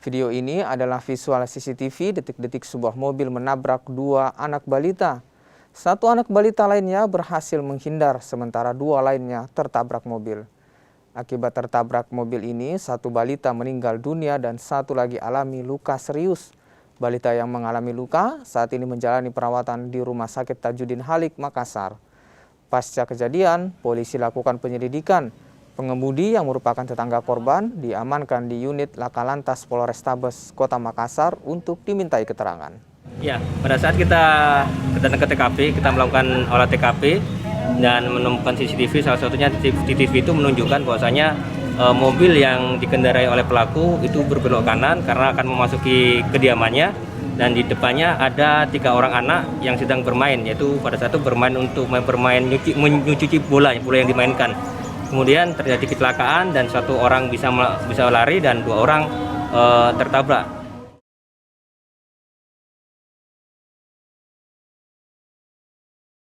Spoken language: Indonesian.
Video ini adalah visual CCTV detik-detik sebuah mobil menabrak dua anak balita. Satu anak balita lainnya berhasil menghindar, sementara dua lainnya tertabrak mobil. Akibat tertabrak mobil ini, satu balita meninggal dunia dan satu lagi alami luka serius. Balita yang mengalami luka saat ini menjalani perawatan di Rumah Sakit Tajudin Halik, Makassar. Pasca kejadian, polisi lakukan penyelidikan. Pengemudi yang merupakan tetangga korban diamankan di unit Laka Lantas Polrestabes Kota Makassar untuk dimintai keterangan. Ya, pada saat kita datang ke TKP, kita melakukan olah TKP dan menemukan CCTV. Salah satunya CCTV itu menunjukkan bahwasanya mobil yang dikendarai oleh pelaku itu berbelok kanan karena akan memasuki kediamannya, dan di depannya ada 3 orang anak yang sedang bermain, yaitu pada saat itu bermain menyuci bola yang dimainkan. Kemudian terjadi kecelakaan dan 1 orang bisa lari dan 2 orang tertabrak.